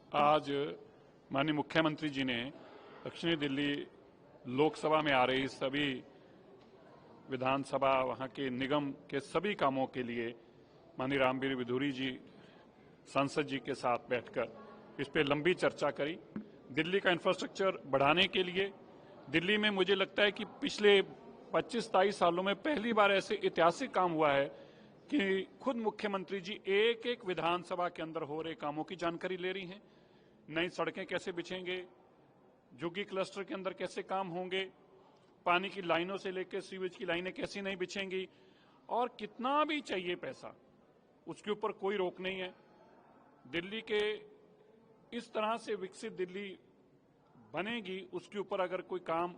आज माननीय मुख्यमंत्री जी ने दक्षिणी दिल्ली लोकसभा में आ रही सभी विधानसभा वहां के निगम के सभी कामों के लिए माननीय रामवीर विधुरी जी सांसद जी के साथ बैठकर इस पे लंबी चर्चा करी। दिल्ली का इंफ्रास्ट्रक्चर बढ़ाने के लिए दिल्ली में मुझे लगता है कि पिछले 25-23 सालों में पहली बार ऐसे ऐतिहासिक काम हुआ है कि खुद मुख्यमंत्री जी एक एक विधानसभा के अंदर हो रहे कामों की जानकारी ले रही हैं। नई सड़कें कैसे बिछेंगे, झुग्गी क्लस्टर के अंदर कैसे काम होंगे, पानी की लाइनों से लेकर सीवेज की लाइनें कैसी नहीं बिछेंगी, और कितना भी चाहिए पैसा उसके ऊपर कोई रोक नहीं है। दिल्ली के इस तरह से विकसित दिल्ली बनेगी उसके ऊपर अगर कोई काम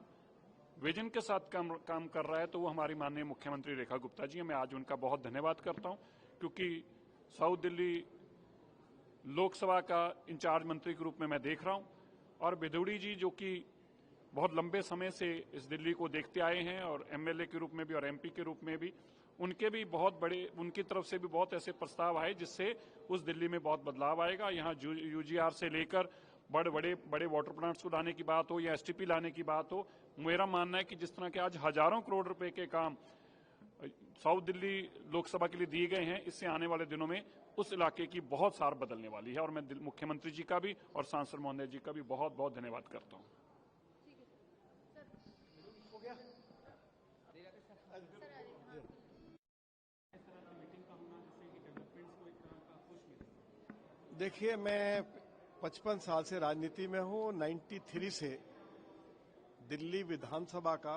विजन के साथ काम कर रहा है तो वो हमारी माननीय मुख्यमंत्री रेखा गुप्ता जी हैं। मैं आज उनका बहुत धन्यवाद करता हूं क्योंकि साउथ दिल्ली लोकसभा का इंचार्ज मंत्री के रूप में मैं देख रहा हूं, और विधुड़ी जी जो कि बहुत लंबे समय से इस दिल्ली को देखते आए हैं और एमएलए के रूप में भी और एमपी के रूप में भी, उनके भी बहुत बड़े, उनकी तरफ से भी बहुत ऐसे प्रस्ताव आए जिससे उस दिल्ली में बहुत बदलाव आएगा। यहाँ यूजीआर से लेकर बड़े वाटर प्लांट्स को लाने की बात हो या एसटीपी लाने की बात हो, मेरा मानना है कि जिस तरह के आज हजारों करोड़ रुपए के काम साउथ दिल्ली लोकसभा के लिए दिए गए हैं, इससे आने वाले दिनों में उस इलाके की बहुत सार बदलने वाली है। और मैं मुख्यमंत्री जी का भी और सांसद महोदय जी का भी बहुत बहुत धन्यवाद करता हूं। देखिए, मैं 55 साल से राजनीति में हूं। 93 से दिल्ली विधानसभा का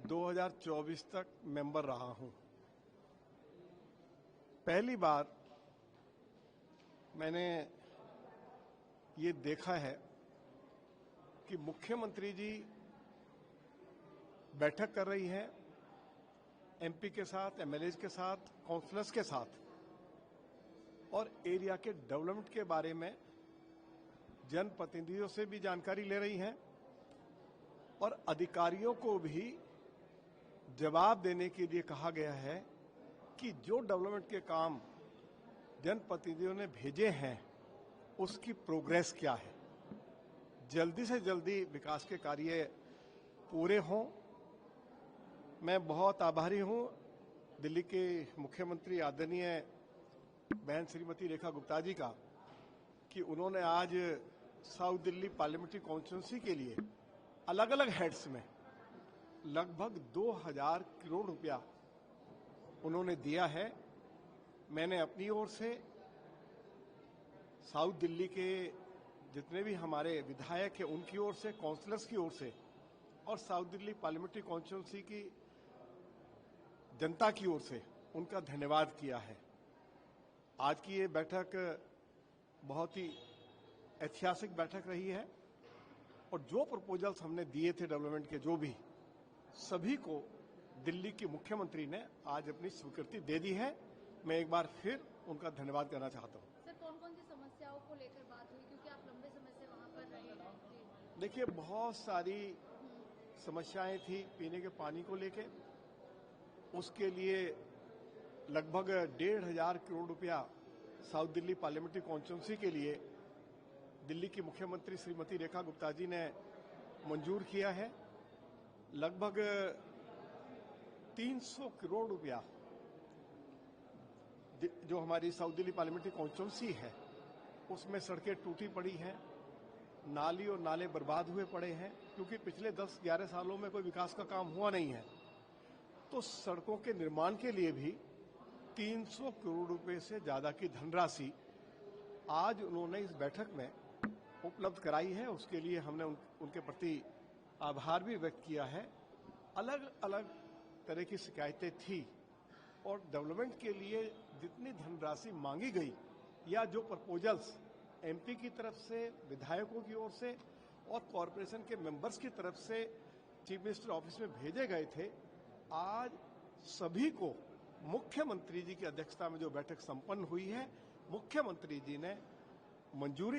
2024 तक मेंबर रहा हूं। पहली बार मैंने ये देखा है कि मुख्यमंत्री जी बैठक कर रही हैं एमपी के साथ, एमएलए के साथ, काउंसलर्स के साथ, और एरिया के डेवलपमेंट के बारे में जनप्रतिनिधियों से भी जानकारी ले रही हैं और अधिकारियों को भी जवाब देने के लिए कहा गया है कि जो डेवलपमेंट के काम जनप्रतिनिधियों ने भेजे हैं उसकी प्रोग्रेस क्या है, जल्दी से जल्दी विकास के कार्य पूरे हों। मैं बहुत आभारी हूं दिल्ली के मुख्यमंत्री आदरणीय बहन श्रीमती रेखा गुप्ता जी का कि उन्होंने आज साउथ दिल्ली पार्लियामेंट्री कॉन्स्टिट्यूंसी के लिए अलग अलग हेड्स में लगभग 2000 करोड़ रुपया उन्होंने दिया है। मैंने अपनी ओर से साउथ दिल्ली के जितने भी हमारे विधायक हैं उनकी ओर से, काउंसलर्स की ओर से, और साउथ दिल्ली पार्लियामेंट्री कॉन्स्टिट्यूंसी की जनता की ओर से उनका धन्यवाद किया है। आज की ये बैठक बहुत ही ऐतिहासिक बैठक रही है और जो प्रपोजल्स हमने दिए थे डेवलपमेंट के, जो भी सभी को दिल्ली के मुख्यमंत्री ने आज अपनी स्वीकृति दे दी है। मैं एक बार फिर उनका धन्यवाद करना चाहता हूं। सर, कौन-कौन सी समस्याओं को लेकर बात हुई, क्योंकि आप लंबे समय से वहां पर रहे हैं? देखिए, बहुत सारी समस्याएं थी पीने के पानी को लेके। उसके लिए लगभग 1,500 करोड़ रुपया साउथ दिल्ली पार्लियामेंट्री कॉन्स्टिट्यूंसी के लिए दिल्ली की मुख्यमंत्री श्रीमती रेखा गुप्ता जी ने मंजूर किया है। लगभग 300 करोड़ रुपया जो हमारी साउथ दिल्ली पार्लियामेंट्री कॉन्स्टिट्यूंसी है उसमें सड़कें टूटी पड़ी हैं, नाली और नाले बर्बाद हुए पड़े हैं, क्योंकि पिछले 10-11 सालों में कोई विकास का काम हुआ नहीं है। तो सड़कों के निर्माण के लिए भी 300 करोड़ रुपए से ज्यादा की धनराशि आज उन्होंने इस बैठक में उपलब्ध कराई है। उसके लिए हमने उनके प्रति आभार भी व्यक्त किया है। अलग अलग तरह की शिकायतें थी और डेवलपमेंट के लिए जितनी धनराशि मांगी गई या जो प्रपोजल्स एमपी की तरफ से, विधायकों की ओर से और कॉरपोरेशन के मेंबर्स की तरफ से चीफ मिनिस्टर ऑफिस में भेजे गए थे, आज सभी को मुख्यमंत्री जी की अध्यक्षता में जो बैठक संपन्न हुई है, मुख्यमंत्री जी ने मंजूरी